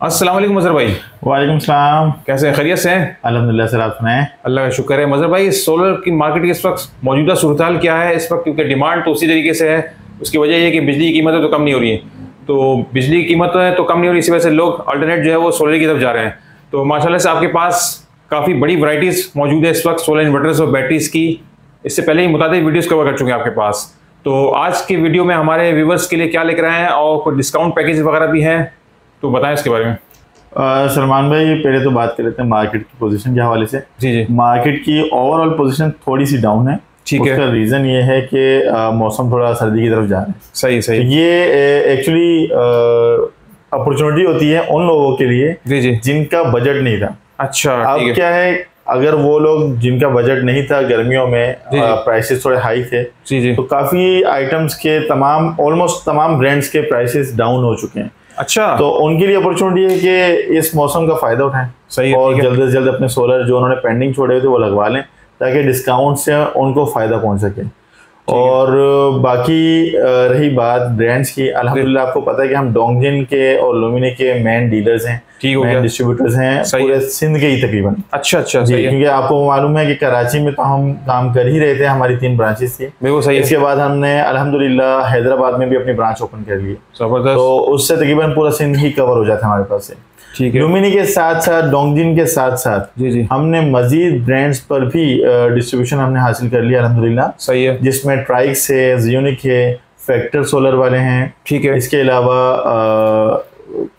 अस्सलाम वालेकुम मज़हर भाई। वालेकुम सलाम। कैसे हैं, खैरियत से हैं? अल्हम्दुलिल्लाह सर, आप सुनाएं। अल्लाह का शुक्र है। मज़हर भाई, सोलर की मार्केट की इस वक्त मौजूदा सूरत हाल क्या है इस वक्त? क्योंकि डिमांड तो उसी तरीके से है, उसकी वजह यह है कि बिजली की कीमतें तो कम नहीं हो रही हैं। तो बिजली की कीमतें तो कम नहीं हो रही, इसी वजह से लोग अल्टरनेट जो है वो सोलर की तरफ जा रहे हैं। तो माशाल्लाह से आपके पास काफ़ी बड़ी वैराइटीज़ मौजूद है इस वक्त सोलर इन्वर्टर्स और बैटरीज़ की। इससे पहले ही मुताबिक वीडियोज़ कवर कर चुके हैं आपके पास। तो आज की वीडियो में हमारे व्यूवर्स के लिए क्या लेकर आए हैं और कोई डिस्काउंट पैकेज वगैरह भी हैं, तो बताएं इसके बारे में। सलमान भाई, पहले तो बात कर लेते हैं मार्केट की पोजीशन के हवाले से। जी जी। मार्केट की ओवरऑल पोजीशन थोड़ी सी डाउन है। ठीक है। उसका रीज़न ये है कि मौसम थोड़ा सर्दी की तरफ जा रहा है। सही सही। तो ये एक्चुअली अपॉर्चुनिटी होती है उन लोगों के लिए जी जी। जिनका बजट नहीं था। अच्छा, अब ठीक है। क्या है, अगर वो लोग जिनका बजट नहीं था, गर्मियों में जी। प्राइसेस थोड़े हाई थे, जी जी। तो काफ़ी आइटम्स के ऑलमोस्ट तमाम ब्रांड्स के प्राइसेस डाउन हो चुके हैं। अच्छा, तो उनके लिए अपॉर्चुनिटी है कि इस मौसम का फायदा उठाएं। सही है, और ठीक है। जल्द से जल्द अपने सोलर जो उन्होंने पेंडिंग छोड़े हुए थे वो लगवा लें, ताकि डिस्काउंट से उनको फायदा पहुंच सके। और बाकी रही बात ब्रांड्स की, अल्हम्दुलिल्लाह आपको पता है कि हम डोंगजिन के और लुमिनी के मेन डीलर्स हैं, ठीक हो गया। मेन डिस्ट्रीब्यूटर्स हैं पूरे सिंध के ही तकरीबन। अच्छा अच्छा, जी, सही है। क्योंकि आपको मालूम है कि कराची में तो हम काम कर ही रहे थे, हमारी 3 ब्रांचेस थी। बिल्कुल सही है। इसके बाद हमने अल्हम्दुलिल्लाह हैदराबाद में भी अपनी ब्रांच ओपन कर ली। जबरदस्त। तो उससे तकरीबन पूरा सिंध ही कवर हो जाता है हमारे पास से। ठीक है। लुमिनी के साथ साथ डोंगजिन के साथ साथ जी जी। हमने मजीद ब्रांड्स पर भी डिस्ट्रीब्यूशन हमने हासिल कर लिया अल्हम्दुलिल्लाह, सही है। जिसमें ट्राइक्स है, ज़ियोनिक है, फैक्टर सोलर वाले हैं। ठीक है। इसके अलावा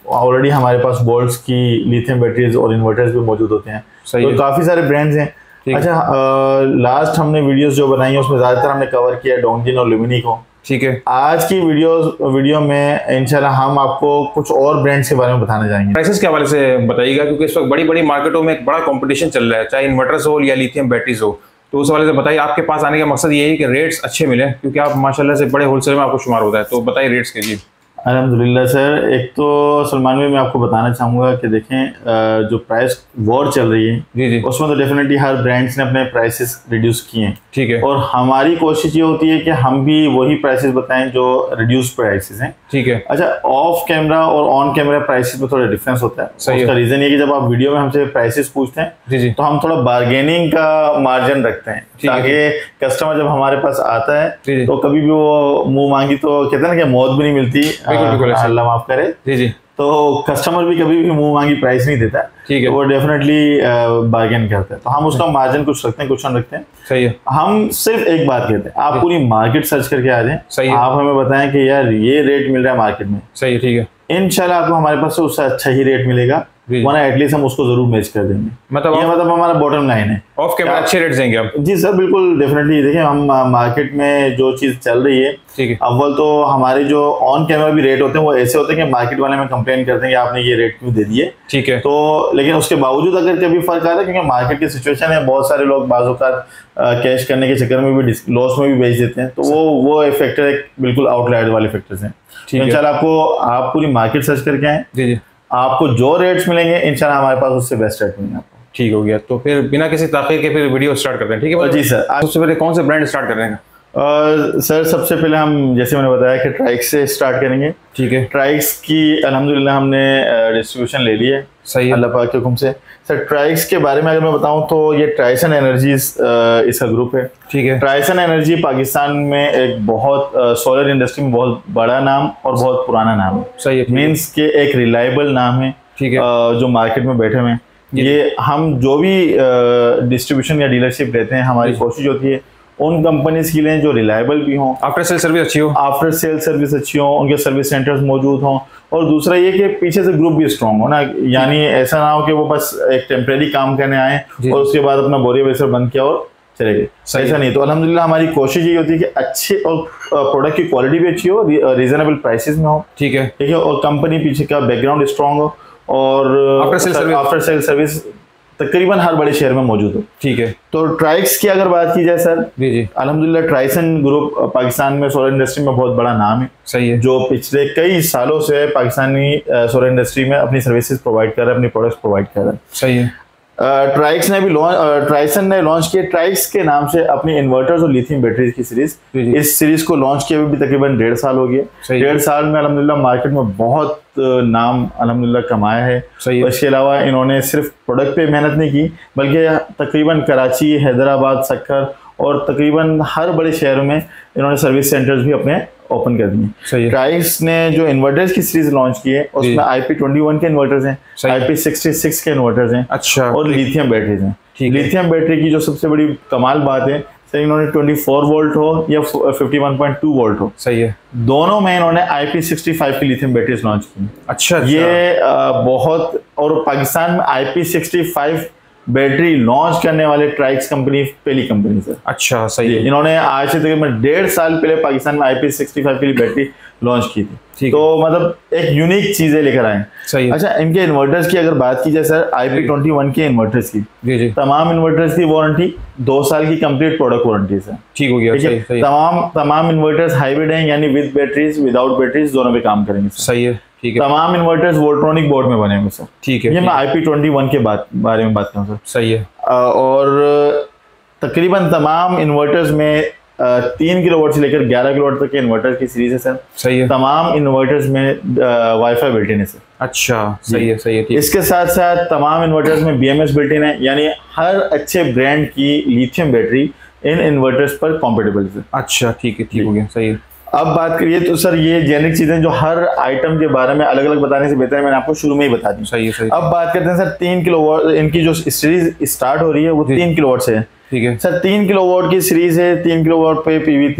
ऑलरेडी हमारे पास बोल्ट्स की लिथियम बैटरीज और इन्वर्टर्स भी मौजूद होते हैं। सही तो है। काफ़ी सारे ब्रांड्स हैं। ठीक है। अच्छा, लास्ट हमने वीडियोस जो बनाई हैं उसमें ज़्यादातर हमने कवर किया डोंगजिन और लुमिनी को। ठीक है। आज की वीडियो में इंशाल्लाह हम आपको कुछ और ब्रांड्स के बारे में बताने जाएंगे। प्राइसेस के हवाले से बताइएगा, क्योंकि इस वक्त बड़ी बड़ी मार्केटों में एक बड़ा कंपटीशन चल रहा है, चाहे इन्वर्टर्स हो या लिथियम बैटरीज हो। तो उस हवाले से बताइए, आपके पास आने का मकसद ये है कि रेट्स अच्छे मिले, क्योंकि आप माशाल्लाह से बड़े होलसेल में आपको शुमार होता है। तो बताइए रेट्स के। जी अल्हम्दुलिल्लाह सर, एक तो सलमान भाई मैं आपको बताना चाहूँगा कि देखें, जो प्राइस वॉर चल रही है जी जी। उसमें तो डेफिनेटली हर ब्रांड्स ने अपने प्राइसेस रिड्यूस किए हैं। ठीक है। और हमारी कोशिश ये होती है कि हम भी वही प्राइसेस बताएं जो रिड्यूस प्राइसेस हैं। ठीक है। अच्छा, ऑफ कैमरा और ऑन कैमरा प्राइसेस में थोड़ा डिफरेंस होता है। सही है। उसका रीज़न ये कि जब आप वीडियो में हमसे प्राइसेस पूछते हैं जी जी। तो हम थोड़ा बार्गेनिंग का मार्जिन रखते हैं, ठीक है। ताकि कस्टमर जब हमारे पास आता जी जी। है तो कभी भी वो मुंह मांगी तो कहते हैं ना कि मौत भी नहीं मिलती, बिल्कुल, अल्लाह माफ करे। जी जी। तो कस्टमर भी कभी भी मुंह मांगी प्राइस नहीं देता। ठीक है। तो वो डेफिनेटली बार्गेन करता है। तो हम उसका मार्जिन कुछ रखते हैं, कुछ हम रखते हैं। सही है। हम सिर्फ एक बात कहते हैं, आप पूरी मार्केट सर्च करके आ जाएं। सही है। आप हमें बताएं कि यार ये रेट मिल रहा है मार्केट में, सही है। ठीक है। इंशाल्लाह आपको हमारे पास से उससे अच्छा ही रेट मिलेगा, जी। वरना एटलीस्ट हम उसको जरूर मैच कर देंगे। मतलब ये मतलब हमारा बॉटम लाइन है। ऑफ कैमरा अच्छे रेट्स देंगे आप? जी सर, बिल्कुल डेफिनेटली। देखिए, हम मार्केट में जो चीज़ चल रही है, ठीक है। अव्वल तो हमारे जो ऑन कैमरा भी रेट होते हैं वो ऐसे होते हैं कि मार्केट वाले में कंप्लेन करते हैं कि आपने ये रेट क्यों दे दिए। ठीक है। तो लेकिन उसके बावजूद अगर कभी फर्क आता है, क्योंकि मार्केट की सिचुएशन है, बहुत सारे लोग बाज़-औक़ात कैश करने के चक्कर में भी लॉस में भी बेच देते हैं। तो वो फैक्टर एक बिल्कुल आउटलायर वाले फैक्टर्स हैं। ठीक है। इंशाल्लाह आप पूरी मार्केट सर्च करके आएँ, जी जी। आपको जो रेट्स मिलेंगे इंशाल्लाह हमारे पास उससे बेस्ट रेट मिलेंगे आपको। ठीक हो गया। तो फिर बिना किसी ताख़ीर के फिर वीडियो स्टार्ट करते हैं, ठीक है? जी सर। सबसे पहले कौन से ब्रांड स्टार्ट कर रहे हैं? सर सबसे पहले हम, जैसे मैंने बताया कि ट्राइक्स से स्टार्ट करेंगे। ठीक है। ट्राइक्स की अल्हम्दुलिल्लाह हमने डिस्ट्रीब्यूशन ले ली है, सही है। अल्लाह पाक के हुक्म से। सर ट्राइक्स के बारे में अगर मैं बताऊं तो ये ट्राइसन एनर्जीज इसका ग्रुप है। ठीक है। ट्राइसन एनर्जी पाकिस्तान में एक बहुत सोलर इंडस्ट्री में बहुत बड़ा नाम और बहुत पुराना नाम है। सही है। मीन्स के एक रिलायबल नाम है। ठीक है। जो मार्केट में बैठे हुए हैं, ये हम जो भी डिस्ट्रीब्यूशन या डीलरशिप लेते हैं, हमारी कोशिश होती है उन कंपनीज के लिए जो रिलायबल भी हों, आफ्टर सेल सर्विस अच्छी हो, आफ्टर सेल सर्विस अच्छी हो, उनके सर्विस सेंटर्स मौजूद हों, और दूसरा ये कि पीछे से ग्रुप भी स्ट्रॉन्ग हो ना। यानी ऐसा ना हो कि वो बस एक टेम्परेरी काम करने आए और उसके बाद अपना बोरिया बेसर बंद किया और चले गए, ऐसा नहीं। तो अल्हम्दुलिल्लाह हमारी कोशिश ये होती है कि अच्छे और प्रोडक्ट की क्वालिटी भी अच्छी हो, रीजनेबल प्राइसेस में हो। ठीक है। ठीक है। और कंपनी पीछे का बैकग्राउंड स्ट्रॉन्ग हो, और आफ्टर सेल सर्विस तकरीबन हर बड़े शहर में मौजूद हो। ठीक है। तो ट्राइक्स की अगर बात की जाए सर, जी जी, अल्हम्दुलिल्लाह ट्राइसन ग्रुप पाकिस्तान में सोलर इंडस्ट्री में बहुत बड़ा नाम है। सही है। जो पिछले कई सालों से पाकिस्तानी सोलर इंडस्ट्री में अपनी सर्विसेज प्रोवाइड कर रहा है, अपनी प्रोडक्ट्स प्रोवाइड कर रहा है। सही है। ट्राइक्स ने भी ट्राइसन ने लॉन्च किया ट्राइक्स के नाम से अपनी इन्वर्टर्स और लिथियम बैटरीज की सीरीज। इस सीरीज को लॉन्च किए हुए भी तकरीबन 1.5 साल हो गया। 1.5 साल में अल्हम्दुलिल्लाह मार्केट में बहुत नाम अल्हम्दुलिल्लाह कमाया है। इसके अलावा इन्होंने सिर्फ प्रोडक्ट पे मेहनत नहीं की, बल्कि तकरीबन कराची, हैदराबाद, सक्कर और तकरीबन हर बड़े शहरों में इन्होंने सर्विस सेंटर्स भी अपने ओपन कर दिए। ट्राइक्स ने जो इन्वर्टर्स की सीरीज लॉन्च की है उसमें IP21 के इन्वर्टर्स हैं, IP66 के इन्वर्टर्स हैं, अच्छा, और लिथियम बैटरीज हैं। लिथियम बैटरी की जो सबसे बड़ी कमाल बात है सर, इन्होंने 24 वोल्ट हो या 51.2 वोल्ट हो, सही है, दोनों में इन्होंने IP65 की लिथियम बैटरीज लॉन्च की। अच्छा, ये बहुत, और पाकिस्तान में IP65 बैटरी लॉन्च करने वाले ट्राइक्स कंपनी पहली कंपनी सर। अच्छा, सही है। इन्होंने आज से तकरीबन 1.5 साल पहले पाकिस्तान में IP65 के लिए बैटरी लॉन्च की थी, तो मतलब एक यूनिक चीजें लेकर आए। सही। अच्छा, इनके इन्वर्टर्स की अगर बात की जाए सर, IP21 के इन्वर्टर्स की तमाम इन्वर्टर्स की वारंटी 2 साल की कंप्लीट प्रोडक्ट वारंटी सर। ठीक हो गया, सही। तमाम इन्वर्टर्स हाइब्रिड हैं, यानी विद बैटरीज विदाउट बैटरीज दोनों पे काम करेंगे। सही है, ठीक है। तमाम इन्वर्टर्स वोल्ट्रॉनिक बोर्ड में बनेंगे सर। ठीक है, ये मैं IP21 के बारे में बात करूँ सर। सही है। और तकरीबन तमाम इन्वर्टर्स में 3 किलोवाट से लेकर 11 किलोवाट तक के इन्वर्टर की सीरीज है सर। सही है। तमाम इन्वर्टर्स में वाईफाई बिल्ट इन है सर। अच्छा, सही है, सही है, ठीक है। इसके साथ साथ तमाम इन्वर्टर्स में BMS बिल्ट इन है, यानी हर अच्छे ब्रांड की लिथियम बैटरी इन इन्वर्टर्स पर कॉम्पेटेबल है। अच्छा, ठीक है, ठीक हो गया, सही है। अब बात करिए तो सर ये जेनेरिक चीजें जो हर आइटम के बारे में अलग अलग बताने से बेहतर है मैंने आपको शुरू में ही बता दी। सही है, सही। अब बात करते हैं सर 3 किलोवाट, इनकी जो सीरीज स्टार्ट हो रही है वो 3 किलोवाट से है। ठीक है सर, 3 किलोवाट की सीरीज है। 3 किलोवाट पे PV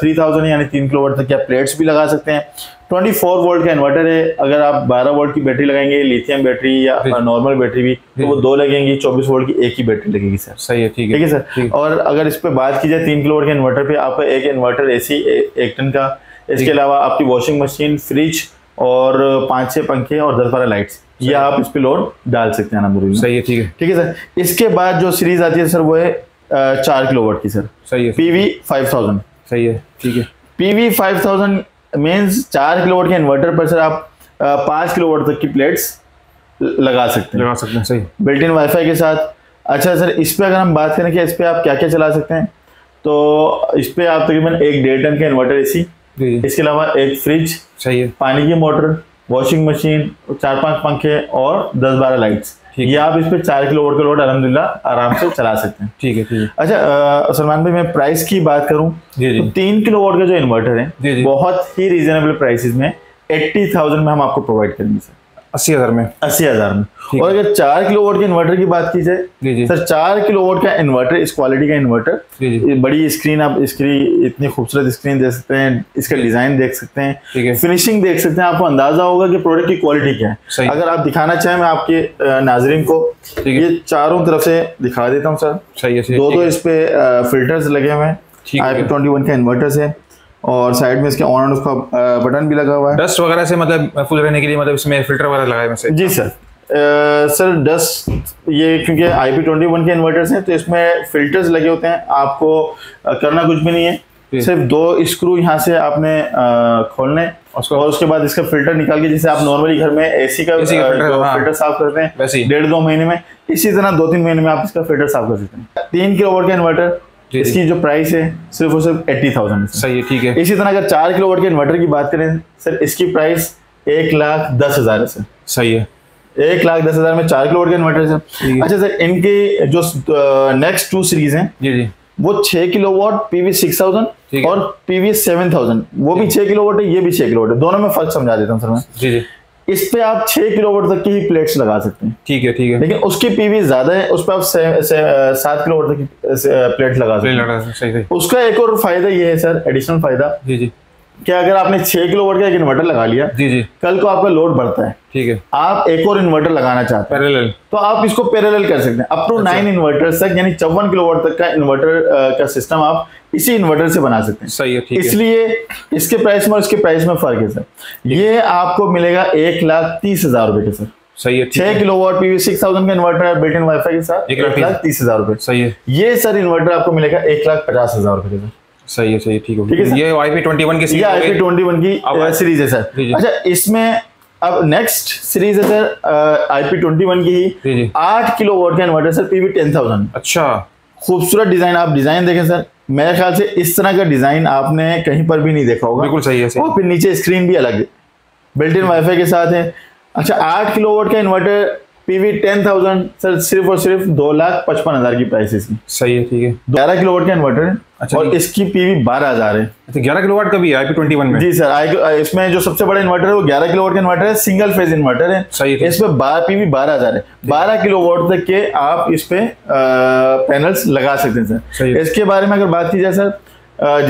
3000 यानी 3 किलोवाट तक क्या प्लेट्स भी लगा सकते हैं। 24 वोल्ट का इन्वर्टर है। अगर आप 12 वोल्ट की बैटरी लगाएंगे, लिथियम बैटरी या नॉर्मल बैटरी भी, तो वो 2 लगेंगी। 24 वोल्ट की एक ही बैटरी लगेगी सर। सही है, ठीक है, ठीक है सर। और अगर इस पे बात की जाए 3 किलोवाट के इन्वर्टर पे, आपका एक इन्वर्टर AC 1 टन का, इसके अलावा आपकी वॉशिंग मशीन, फ्रिज और 5-6 पंखे और 10-12 लाइट्स, ये आप इस पे लोड डाल सकते हैं ना। सही है, ठीक है, ठीक है सर। इसके बाद जो सीरीज आती है सर वो है 4 किलोवाट की सर। सही है। PV 5000। सही है, ठीक है। PV 5000 मीन्स 4 किलोवाट के इन्वर्टर पर सर आप 5 किलोवाट तक की प्लेट्स लगा सकते हैं। सही। बिल्ट इन वाईफाई के साथ। अच्छा सर, इस पे अगर हम बात करें कि इस पे आप क्या क्या चला सकते हैं, तो इस पे आप तकरीबन 1.5 टन का इन्वर्टर AC, इसके अलावा एक फ्रिज, सही है, पानी की मोटर, वॉशिंग मशीन, 4-5 पंखे और 10-12 लाइट्स, ये आप इस पे 4 किलोवाट का लोड अल्हम्दुलिल्लाह आराम से चला सकते हैं। ठीक है, ठीक है। अच्छा सलमान भाई, मैं प्राइस की बात करूं तो 3 किलोवाट का जो इन्वर्टर है बहुत ही रीजनेबल प्राइसेस में 80,000 में हम आपको प्रोवाइड करेंगे सर। 80,000 में। 80,000 में। और अगर 4 किलोवाट के इन्वर्टर की बात की जाए सर, 4 किलोवाट का इन्वर्टर, इस क्वालिटी का इन्वर्टर, बड़ी स्क्रीन, आप इसकी इतनी खूबसूरत स्क्रीन देख सकते हैं, इसका डिजाइन देख सकते हैं, फिनिशिंग देख सकते हैं, आपको अंदाजा होगा कि प्रोडक्ट की क्वालिटी क्या है। अगर आप दिखाना चाहें, मैं आपके नाजरीन को ये चारों तरफ से दिखा देता हूँ सर। सही है। 2 इस पे फिल्टर्स लगे हुए हैं, IP21 का इन्वर्टर्स है, और साइड में इसके ऑन ऑफ का बटन भी लगा हुआ है। डस्ट वगैरह से मतलब महफूज रहने के लिए, मतलब इसमें फिल्टर वगैरह लगाए हैं जी सर। सर डस्ट, ये क्योंकि IP21 के इन्वर्टर्स हैं तो इसमें फिल्टर्स लगे होते हैं, आपको करना कुछ भी नहीं है, सिर्फ 2 स्क्रू यहाँ से आपने खोलने और उसके बाद इसका फिल्टर निकाल के, जैसे आप नॉर्मली घर में AC का फिल्टर साफ करते हैं 1.5-2 महीने में, इसी तरह 2-3 महीने में आप इसका फिल्टर साफ कर सकते हैं। 3 किलोवाट का इन्वर्टर, इसकी जो प्राइस है सिर्फ और सिर्फ 80,000। सही है, ठीक है। इसी तरह अगर 4 किलोवाट के इन्वर्टर की बात करें सर, इसकी प्राइस 1,10,000 है सर। सही है। 1,10,000 में 4 किलोवाट का इन्वर्टर है सर। अच्छा सर, इनके जो नेक्स्ट 2 सीरीज हैं जी, वो 6 किलोवाट PV 6000 और PV 7000, वो भी 6 किलोवाट है, ये भी 6 किलोवाट है। दोनों में फर्क समझा देता हूँ सर मैं। जी। इस पे आप 6 किलोवाट तक की ही प्लेट्स लगा सकते हैं। ठीक है, ठीक है। लेकिन उसकी PV ज्यादा है, उस पर आप 7 किलोवाट तक की प्लेट लगा सकते हैं। उसका एक और फायदा ये है सर, एडिशनल फायदा जी, कि अगर आपने 6 किलोवाट का एक इन्वर्टर लगा लिया जी, कल को आपका लोड बढ़ता है, ठीक है, आप एक और इन्वर्टर लगाना चाहते हैं पैरेलल, तो आप इसको पैरेलल कर सकते हैं अप टू 9 इन्वर्टर्स तक, यानी 54 किलोवाट तक का इन्वर्टर का सिस्टम आप इसी इन्वर्टर से बना सकते हैं। सही है, ठीक है। इसलिए इसके प्राइस में और इसके प्राइस में फर्क है सर। ये आपको मिलेगा 1,30,000 रुपए के सर। सही है। 6 किलोवाट PV 6000 का इन्वर्टर है बिल्ट इन वाईफाई के साथ 1,30,000 रुपए। सही है। ये सर इन्वर्टर आपको मिलेगा 1,50,000 रुपए के सर। सही है, सही है, ठीक है। ये IP21 की सीरीज है सर। अच्छा, इसमें अब नेक्स्ट सीरीज है सर IP21 की ही 8 किलोवाट का इन्वर्टर सर, PV10000। अच्छा, खूबसूरत डिजाइन, आप डिजाइन देखें सर, मेरे ख्याल से इस तरह का डिजाइन आपने कहीं पर भी नहीं देखा होगा। बिल्कुल सही है, सही। और फिर नीचे स्क्रीन भी अलग है, बिल्ट इन वाईफाई के साथ है। अच्छा, 8 किलोवाट का इन्वर्टर PV10000 सर, सिर्फ और सिर्फ 2,55,000 की प्राइस है इसकी। सही है, ठीक है। 11 किलोवाट का इन्वर्टर है। अच्छा, और इसकी PV 12,000 है। अच्छा, 11 किलोवाट का भी है IP21 में? जी सर, इसमें जो सबसे बड़ा इन्वर्टर है वो 11 किलोवाट का इन्वर्टर है, सिंगल फेज इन्वर्टर है। सही है। इसमें PV 12,000 है। 12 किलोवाट तक के आप इस पे पैनल्स लगा सकते हैं सर। इसके बारे में अगर बात की जाए सर,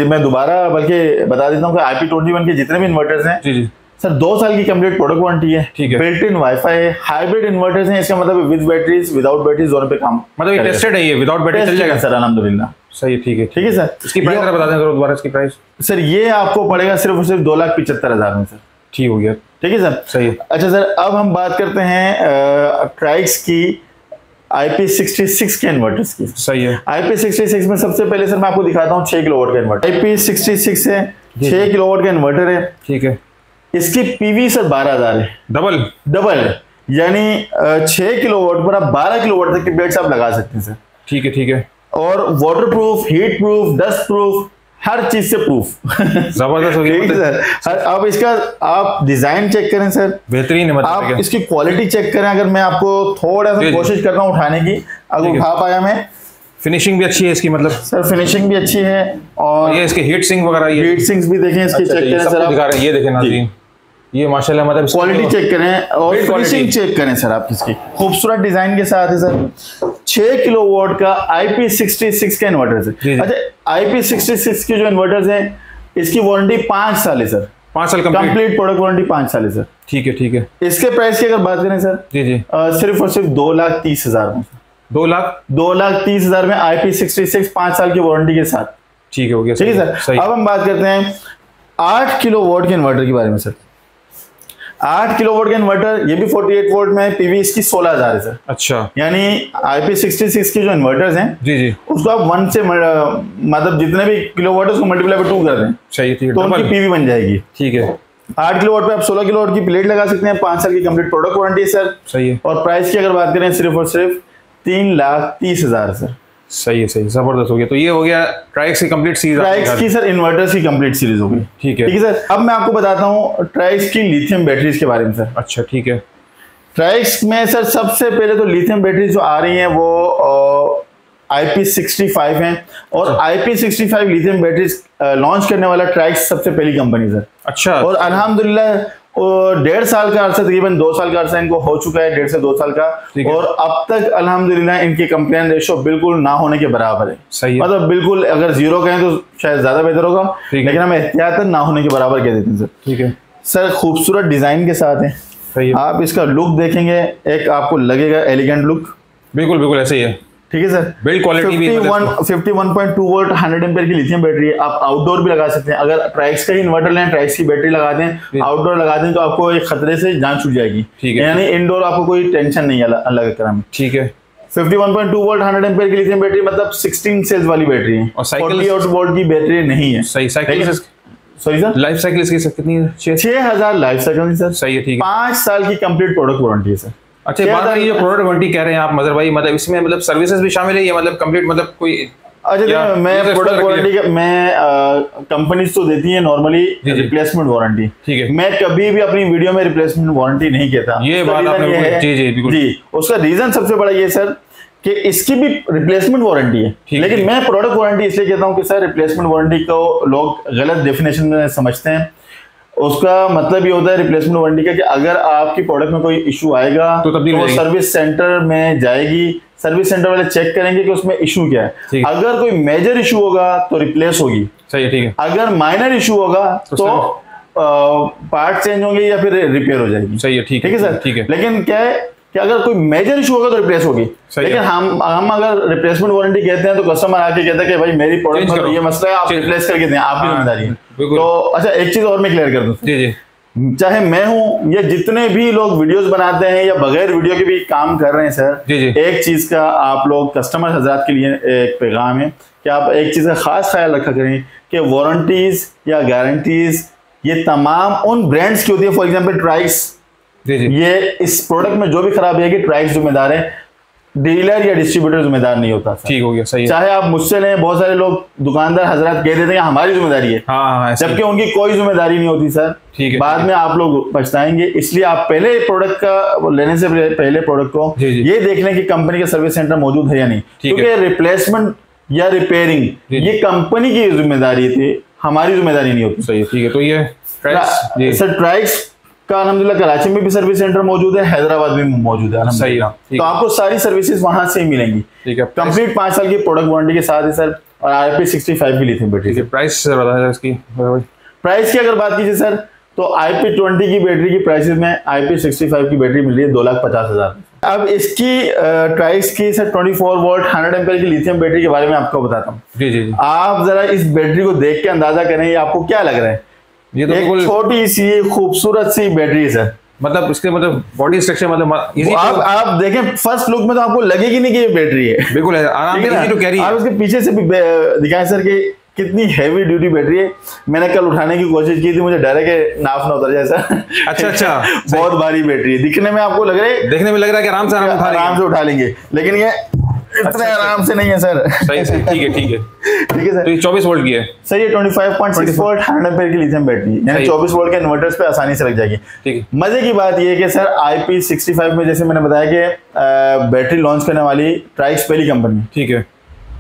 मैं दोबारा बल्कि बता देता हूँ कि IP21 के जितने भी इन्वर्टर्स हैं जी सर, 2 साल की कंप्लीट प्रोडक्ट वारंटी है, ठीक है। बिल्ट इन वाईफाई है, हाइब्रिड इन्वर्टर्स हैं। इसका मतलब विद बैटरीज विदाउट बैटरीज दोनों पे काम, मतलब ये टेस्टेड है, ये विदाउट बैटरी चल जाएगा सर, अल्हम्दुलिल्लाह। सही है, ठीक है, ठीक है सर। इसकी प्राइस जरा बता दें दोबारा, इसकी प्राइस सर ये आपको पड़ेगा सिर्फ और सिर्फ 2,75,000 में सर। ठीक हो गया, ठीक है सर, सही है। अच्छा सर, अब हम बात करते हैं ट्राइक्स की IP66 के इन्वर्टर्स की। सही है। IP66 में सबसे पहले सर मैं आपको दिखाता हूँ 6 किलोवाट का इन्वर्टर। IP66 है, 6 किलोवाट का इन्वर्टर है, ठीक है। इसकी PV सर 12,000 है। डबल यानी 6 किलोवाट पर आप 12 किलोवाट तक की बेड्स आप लगा सकते हैं सर। ठीक है, ठीक है। और waterproof, heatproof, dustproof, हर चीज से प्रूफ। जबरदस्त हो गया सर। अब इसका आप डिजाइन चेक करें सर, बेहतरीन है। मतलब आप इसकी क्वालिटी चेक करें। अगर मैं आपको थोड़ा सा कोशिश कर रहा हूँ उठाने की, अगर उठा पाया मैं। फिनिशिंग भी अच्छी है इसकी, मतलब सर फिनिशिंग भी अच्छी है। और ये इसके हीट सिंक वगैरह, ये हीट सिंक्स भी देखें इसकी, चेक करें सर, दिखा रहे हैं, ये देखें नाज़रीन, ये माशाल्लाह, मतलब क्वालिटी चेक करें और फिनिशिंग चेक करें सर आप इसकी। खूबसूरत डिजाइन के साथ है सर। 6 किलोवाट का IP66 का इन्वर्टर है। अच्छा, IP66 के जो इन्वर्टर्स हैं इसकी वारंटी 5 साल है सर। 5 साल कंप्लीट प्रोडक्ट वारंटी 5 साल है सर। ठीक है, ठीक है। इसके प्राइस की अगर बात करें सर, जी सिर्फ और सिर्फ 2,30,000 में। 2,30,000 में IP66 5 साल की वारंटी के साथ। ठीक है, हो गया। ठीक है सर। अब हम बात करते हैं 8 किलोवाट के इन्वर्टर के बारे में सर। 8 किलोवाट का इन्वर्टर, ये भी 48 वोल्ट में, PV इसकी 16,000 है सर। अच्छा, यानी IP66 की जो इन्वर्टर्स हैं जी उसको आप 1 से मतलब जितने भी किलोवाट उसको मल्टीप्लाई बाय 2 कर दें, सही, ठीक है, तो उनकी PV बन जाएगी। ठीक है। 8 किलोवाट पे आप 16 किलोवाट की प्लेट लगा सकते हैं। 5 साल की कंप्लीट प्रोडक्ट वारंटी है सर। सही है। और प्राइस की अगर बात करें सिर्फ और सिर्फ 3,30,000 सर। सही है, सही, जबरदस्त हो गया। तो ये हो गया ट्राइक्स की कंप्लीट सीरीज, ट्राइक्स की सर इन्वर्टर्स की कंप्लीट सीरीज हो गई। ठीक है, ठीक है सर। अब मैं आपको बताता हूँ ट्राइक्स की लिथियम बैटरीज के बारे में सर। अच्छा, ठीक है। ट्राइक्स में सर सबसे पहले तो लिथियम बैटरीज जो आ रही हैं वो IP65 हैं। और IP65 लिथियम बैटरीज लॉन्च करने वाला ट्राइक्स सबसे पहली कंपनी सर। अच्छा। और अल्हम्दुलिल्लाह 1.5 साल का अर्सा, तकरीबन 2 साल का अर्सा इनको हो चुका है, 1.5 से 2 साल का। और अब तक अल्हम्दुलिल्लाह इनकी कंप्लेन रेशो बिल्कुल ना होने के बराबर है। सही है। मतलब बिल्कुल, अगर 0 कहें तो शायद ज्यादा बेहतर होगा, लेकिन हम एहतियातन ना होने के बराबर कह देते हैं सर। ठीक है सर, खूबसूरत डिजाइन के साथ है। सही है। आप इसका लुक देखेंगे, एक आपको लगेगा एलिगेंट लुक। बिल्कुल बिल्कुल ऐसे ही है। ठीक है सर। बिल्ड क्वालिटी भी 51.2 वोल्ट 100 एम्पीयर की लिथियम बैटरी है। आप आउटडोर भी लगा सकते हैं। अगर ट्राइक्स का ही इन्वर्टर लें, ट्राइक्स की बैटरी लगा दें, आउटडोर लगा दें, तो आपको एक खतरे से जान छूट जाएगी। ठीक है। यानी इंडोर आपको कोई टेंशन नहीं है अलग तरह में। ठीक है। 51.2 वोल्ट 100 एम्पीयर की लिथियम बैटरी मतलब 16 सेल्स वाली बैटरी है, और 48 वोल्ट की बैटरी नहीं है। सही। Cycle sorry sir, life cycle इसकी कितनी है? 6,000 लाइफ साइकिल सर। सही है, ठीक है। 5 साल की कंप्लीट प्रोडक्ट वारंटी है सर। अच्छा, बात है ये प्रोडक्ट वारंटी कह रहे हैं आप मजहर भाई, मतलब इसमें मतलब सर्विसेज भी शामिल है या मतलब कंप्लीट मतलब कोई? अच्छा, मैं प्रोडक्ट वारंटी मैं कंपनीज तो देती है नॉर्मली रिप्लेसमेंट वारंटी। ठीक है। मैं कभी भी अपनी वीडियो में रिप्लेसमेंट वारंटी नहीं कहता। ये बात आपने जी बिल्कुल जी, उसका रीजन सबसे बड़ा ये सर कि इसकी भी रिप्लेसमेंट वारंटी है, लेकिन मैं प्रोडक्ट वारंटी इसलिए कहता हूँ कि सर रिप्लेसमेंट वारंटी को लोग गलत डेफिनेशन में समझते हैं। उसका मतलब ये होता है रिप्लेसमेंट वारंटी का कि अगर आपकी प्रोडक्ट में कोई इशू आएगा तो वो सर्विस सेंटर में जाएगी, सर्विस सेंटर वाले चेक करेंगे कि उसमें इशू क्या है। अगर कोई मेजर इशू होगा तो रिप्लेस होगी। सही है, ठीक है। अगर माइनर इशू होगा तो पार्ट चेंज होंगे या फिर रिपेयर हो जाएगी। सही है, ठीक है सर। ठीक है। लेकिन क्या है कि अगर कोई मेजर इशू होगा तो रिप्लेस होगी। लेकिन हम अगर रिप्लेसमेंट वारंटी कहते हैं तो कस्टमर आके कहता है कि भाई मेरी प्रोडक्ट में ये मसला है, आप रिप्लेस करके दें, आपकी जिम्मेदारी है। तो अच्छा, एक चीज और मैं क्लियर कर दूं, चाहे मैं हूं या जितने भी लोग वीडियोस बनाते हैं या बगैर वीडियो के भी काम कर रहे हैं सर, एक चीज का आप लोग कस्टमर हजरात के लिए एक पैगाम है कि आप एक चीज का खास ख्याल रखा करें कि वारंटीज या गारंटीज ये तमाम उन ब्रांड्स की होती है। फॉर एग्जांपल ट्राइक्स जी जी। ये इस प्रोडक्ट में जो भी खराबी है कि ट्राइक्स जिम्मेदार है, डीलर या डिस्ट्रीब्यूटर जिम्मेदार नहीं होता। ठीक हो गया, सही है। चाहे आप मुझसे लें, बहुत सारे लोग दुकानदार हजरात कह देते हैं हमारी जिम्मेदारी है, हाँ, जबकि उनकी कोई जिम्मेदारी नहीं होती सर। ठीक है, बाद में आप लोग पछताएंगे। इसलिए आप पहले प्रोडक्ट का लेने से पहले प्रोडक्ट को ये देख लें कि कंपनी का सर्विस सेंटर मौजूद है या नहीं, क्योंकि रिप्लेसमेंट या रिपेयरिंग ये कंपनी की जिम्मेदारी थी, हमारी जिम्मेदारी नहीं होती। सही है, ठीक है। तो ये सर ट्राइक्स का अल्हम्दुलिल्लाह कराची में भी सर्विस सेंटर मौजूद है, हैदराबाद में मौजूद है। सही है, तो आपको सारी सर्विसेज वहां से ही मिलेंगी। ठीक है। कंप्लीट 5 साल की प्रोडक्ट वारंटी के साथ है सर, और IP65 की लिथियम बैटरी। प्राइस सर बताया इसकी। प्राइस की अगर बात कीजिए सर, तो IP20 की बैटरी की प्राइसेस में IP65 की बैटरी मिल रही है 2,50,000। अब इसकी प्राइस की सर 24 वोल्ट 100 एम्पीयर की लिथियम बैटरी के बारे में आपको बताता हूँ। जी जी। आप जरा इस बैटरी को देख के अंदाजा करें, आपको क्या लग रहा है? ये तो एक छोटी सी खूबसूरत सी बैटरी है सर। मतलब इसके मतलब बॉडी स्ट्रक्चर मतलब आप देखें फर्स्ट लुक में तो आपको लगेगी नहीं कि ये बैटरी है। बिल्कुल है, आराम से इजी टू कैरी। आप इसके पीछे से भी दिखाएं सर कि कितनी हैवी ड्यूटी बैटरी है। मैंने कल उठाने की कोशिश की थी, मुझे डर है कि नाफ ना उतर जाए सर। अच्छा बहुत भारी बैटरी है, दिखने में आपको लग रहा है, देखने में लग रहा है कि आराम से उठा लेंगे, लेकिन ये इतने आराम से नहीं है सर। सही सही, ठीक है ठीक है ठीक है सर। तो ये 24 वोल्ट की है सर, ये 25.6 वोल्ट 100 एम्पीयर की लिथियम बैटरी है, यानी 24 वोल्ट के इन्वर्टर्स पे आसानी से लग जाएगी। ठीक है। मजे की बात ये है कि सर IP65 में जैसे मैंने बताया कि बैटरी लॉन्च करने वाली ट्राइक्स पहली कंपनी। ठीक है।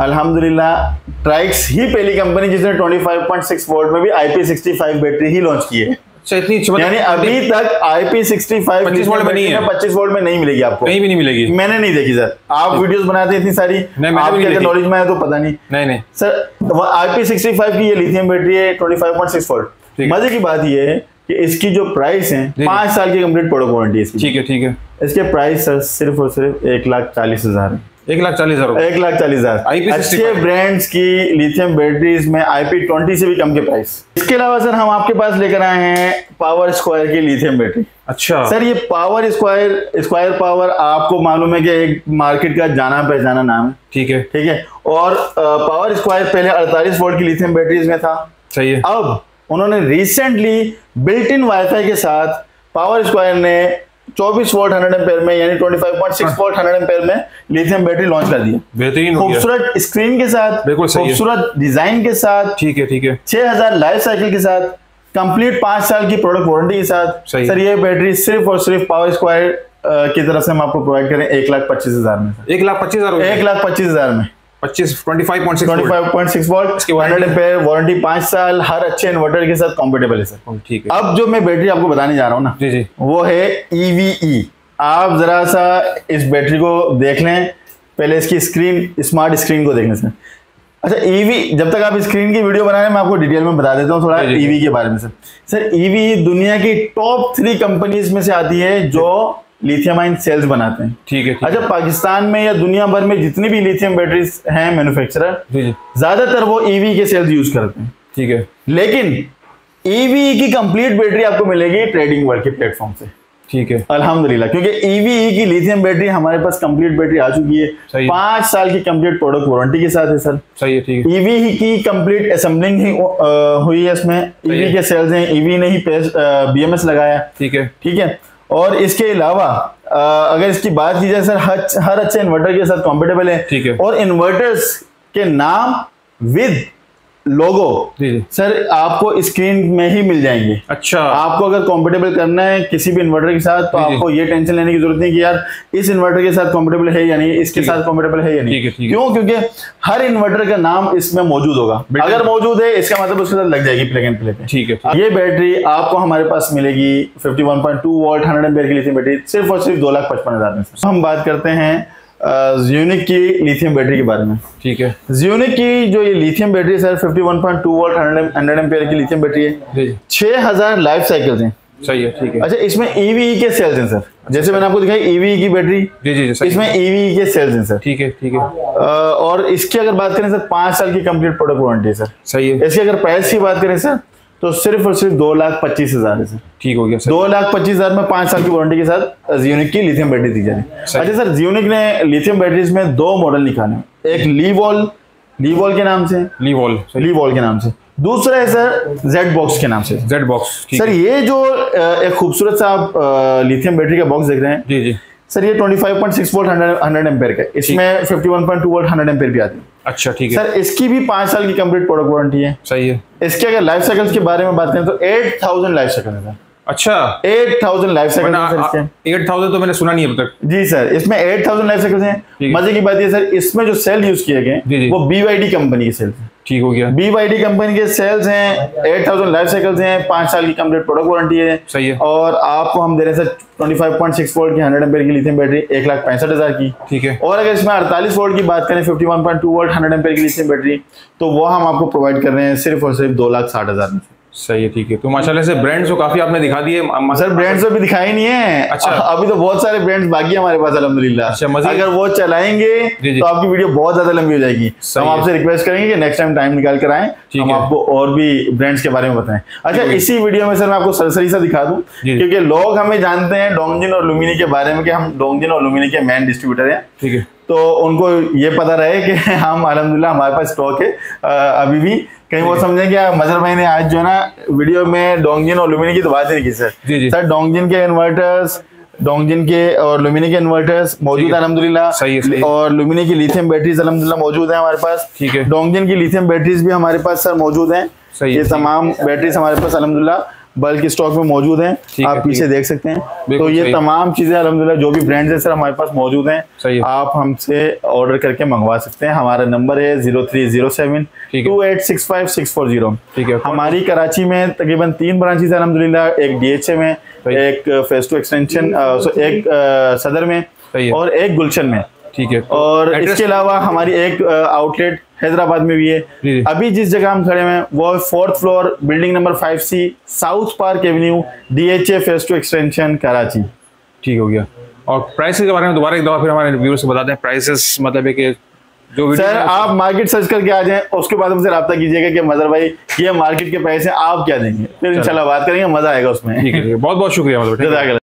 अल्हम्दुलिल्लाह ट्राइक्स ही पहली कंपनी जिसने 25.6 वोल्ट में भी IP65 बैटरी ही लॉन्च की है। अच्छा, इतनी यानी अभी तक IP65 25 वोल्ट में नहीं है, 25 वोल्ट में नहीं मिलेगी आपको, कहीं भी नहीं मिलेगी। मैंने नहीं देखी सर। आप वीडियोस बनाते हैं इतनी सारी, आपके अगर नॉलेज में है तो पता नहीं। नहीं सर, IP65 की ये लिथियम बैटरी है 25.6 वोल्ट। मजे की बात ये है कि इसकी जो प्राइस है 5 साल की कंप्लीट प्रोडक्ट वारंटी है इसकी। ठीक है ठीक है। इसके प्राइस सर सिर्फ और सिर्फ 1,40,000 है। 1,40,000। 1,40,000। अच्छे ब्रांड्स की लिथियम बैटरीज में IP20 से भी कम के प्राइस। इसके अलावा सर हम आपके पास लेकर आए हैं पावर स्क्वायर की लिथियम बैटरी। अच्छा सर, ये पावर स्क्वायर पावर आपको मालूम है कि एक मार्केट का जाना पहचाना नाम है। ठीक है ठीक है। और पावर स्क्वायर पहले 48 वोल्ट की लिथियम बैटरीज में था। सही है। अब उन्होंने रिसेंटली बिल्ट इन वाईफाई के साथ पावर स्क्वायर ने 24 वोल्ट 100 एम्पीयर में, यानी 25.6 वोल्ट 100 एम्पीयर में लिथियम बैटरी लॉन्च कर दी है। बेहतरीन, खूबसूरत स्क्रीन के साथ, खूबसूरत डिजाइन के साथ। ठीक है ठीक है। 6000 लाइफ साइकिल के साथ, कंप्लीट 5 साल की प्रोडक्ट वारंटी के साथ। सर, ये बैटरी सिर्फ और सिर्फ पावर स्क्वायर की तरफ से हम आपको प्रोवाइड करें 1,25,000 में। 1,25,000 1,25,000 में 25.6 वोल्ट 100 एम्पीयर वारंटी 5 साल, हर अच्छे इन्वर्टर के साथ कंपेटेबल है सर। ठीक है। अब जो मैं बैटरी आपको बताने जा रहा हूँ ना, जी जी, वो है EVE। आप जरा सा इस बैटरी को देख लें, पहले इसकी स्क्रीन, स्मार्ट स्क्रीन को देखने से। अच्छा, EVE, जब तक आप स्क्रीन की वीडियो बना रहे हैं मैं आपको डिटेल में बता देता हूँ थोड़ा EVE के बारे में सर। सर, EVE दुनिया की टॉप 3 कंपनीज में से आती है जो लिथियम आयन सेल्स बनाते हैं। ठीक है। अच्छा, पाकिस्तान में या दुनिया भर में जितनी भी लिथियम बैटरीज हैं मैन्युफैक्चरर, ज्यादातर वो EVE के सेल्स यूज करते हैं। ठीक है। लेकिन EVE की कंप्लीट बैटरी आपको मिलेगी ट्रेडिंग वर्ल्ड के प्लेटफॉर्म से। ठीक है। अल्हम्दुलिल्लाह, क्योंकि EVE की लिथियम बैटरी हमारे पास कंप्लीट बैटरी आ चुकी है। 5 साल की कंप्लीट प्रोडक्ट वारंटी के साथ है सर। सही है। ठीक है। EVE की कंप्लीट असेंबलिंग ही हुई है इसमें। EVE के सेल्स हैं, EVE ने ही BMS लगाया। ठीक है। ठीक है। और इसके अलावा अगर इसकी बात की जाए सर, हर अच्छे इन्वर्टर के साथ कंपेटेबल है। ठीक है। और इन्वर्टर्स के नाम विद लोगो सर आपको स्क्रीन में ही मिल जाएंगे। अच्छा, आपको अगर कंपेटेबल करना है किसी भी इन्वर्टर के साथ, तो आपको ये टेंशन लेने की जरूरत नहीं कि यार इस इन्वर्टर के साथ कंपेटेबल है या नहीं, इसके साथ कंपेटेबल है या नहीं। क्यों? क्योंकि हर इन्वर्टर का नाम इसमें मौजूद होगा। अगर मौजूद है इसका मतलब उसके साथ लग जाएगी प्लग एंड प्ले पे। ठीक है। ये बैटरी आपको हमारे पास मिलेगी 51.2 वोल्ट 100 एम्पीयर की लिथियम बैटरी सिर्फ और सिर्फ 2,55,000 में। हम बात करते हैं ज़्यूनिक की लिथियम बैटरी के बारे में। ठीक है। ज़्यूनिक की जो ये lithium battery sir 51.2 volt 100 ampere की लिथियम बैटरी है। 6000 लाइफ साइकिल्स हैं। सही है। ठीक है। अच्छा, इसमें EVE के सेल्स हैं सर, जैसे मैंने आपको दिखाई EVE की बैटरी। जी जी, इसमें EVE के सेल्स हैं सर। ठीक है। ठीक है। और इसकी अगर बात करें सर, 5 साल की कंप्लीट प्रोडक्ट वारंटी है सर। सही है। इसकी अगर प्राइस की बात करें सर, तो सिर्फ और सिर्फ 2,25,000 है सर। ठीक हो गया सर। 2,25,000 में 5 साल की वारंटी के साथ ज़्यूनिक की लिथियम बैटरी दी जा रही है। अच्छा सर, ज़्यूनिक ने लिथियम बैटरीज में 2 मॉडल निकाले, एक लीवॉल के नाम से, लीवॉल के नाम से, दूसरा है सर जेड बॉक्स के नाम से। जेड बॉक्स सर ये जो एक खूबसूरत सा आप लिथियम बैटरी का बॉक्स देख रहे हैं, जी जी सर, ये 25.6 वोल्ट 100 एम्पेयर का, इसमें 51.2 वोल्ट 100 एम्पेयर भी आती है। अच्छा ठीक है सर, इसकी भी 5 साल की कंप्लीट प्रोडक्ट वारंटी है। सही है। इसके अगर लाइफ साइकिल्स के बारे में बात करें तो 8000 लाइफ साइकिल है। अच्छा 8000 लाइफ साइकिल है इसके। 8000 तो मैंने सुना नहीं है अब तक। जी सर, इसमें 8000 लाइफ साइकिल्स हैं। मजे की बात ये सर, इसमें जो सेल यूज किए गए वो BYD कंपनी के सेल्स हैं। ठीक हो गया। BYD कंपनी के सेल्स हैं, 8000 लाइफ साइकिल्स हैं, 5 साल की कंप्लीट प्रोडक्ट वारंटी है। सही है। और आपको हम दे रहे हैं सर 25.6 वोल्ट की 100 एम्पेयर की लिथियम बैटरी 1,65,000 की। ठीक है। और अगर इसमें 48 वोल्ट की बात करें 51.2 वोल्ट 100 एम्पेयर की लिथियम बैटरी, तो वो हम आपको प्रोवाइड कर रहे हैं सिर्फ और सिर्फ 2,60,000 में। सही है ठीक है। तो माशाल्लाह से ब्रांड्स तो काफी आपने दिखा दिए। सर ब्रांड्स तो अभी दिखाई नहीं है। अच्छा अभी तो बहुत सारे ब्रांड्स बाकी है हमारे पास अल्हम्दुलिल्लाह। अच्छा, अगर वो चलाएंगे तो आपकी वीडियो बहुत ज्यादा लंबी हो जाएगी। हम आपसे रिक्वेस्ट करेंगे कि नेक्स्ट टाइम निकाल कर आए, हम आपको और भी ब्रांड्स के बारे में बताएं। अच्छा, इसी वीडियो में सर मैं आपको सरसरी सा दिखा दूं, क्योंकि लोग हमें जानते हैं डोंगजिन और लुमिनी के बारे में कि हम डोंगजिन और लुमिनी के मेन डिस्ट्रीब्यूटर हैं। ठीक है। तो उनको ये पता रहे कि हम अल्हम्दुलिल्लाह हमारे पास स्टॉक है अभी भी। कहीं वो समझे कि मजहर भाई ने आज जो है ना वीडियो में डोंगजिन और लुमिनी की तो बात नहीं की सर। सर डोंगजिन के इन्वर्टर्स, डोंगजिन के और लुमिनी के इन्वर्टर्स मौजूद है अल्हम्दुलिल्लाह। और लुमिनी की लिथियम बैटरीज अल्हम्दुलिल्लाह मौजूद है हमारे पास। ठीक है। डोंगजिन की लिथियम बैटरीज भी हमारे पास सर मौजूद हैं। ये तमाम बैटरीज हमारे पास अल्हम्दुलिल्लाह बल्क स्टॉक में मौजूद हैं। आप पीछे देख सकते हैं। तो ये तमाम चीजें अल्हम्दुलिल्लाह जो भी ब्रांड्स हैं सर हमारे पास मौजूद हैं। आप हमसे ऑर्डर करके मंगवा सकते हैं। हमारा नंबर है 0307 2865 640। हमारी कराची में तकरीबन 3 ब्रांचेस है अल्हम्दुलिल्लाह, एक DHA में, एक फेस टू एक्सटेंशन, एक सदर में और एक गुलशन में। ठीक है। और इसके अलावा हमारी एक आउटलेट हैदराबाद में भी है। अभी जिस जगह हम खड़े हैं वो 4th floor, building number 5C, south park Avenue, DHA face to extension, Karachi. ठीक हो गया। और प्राइसेस के बारे में दोबारा एक दफा फिर हमारे व्यूअर्स को बताते हैं। प्राइसेस मतलब है कि जो सर आप मार्केट सर्च करके आ जाएं, उसके बाद हमसे रब्ता कीजिएगा कि मजहर भाई ये मार्केट के पैसे आप क्या देंगे, फिर इंशाल्लाह बात करेंगे, मजा आएगा उसमें। ठीक है, बहुत बहुत शुक्रिया।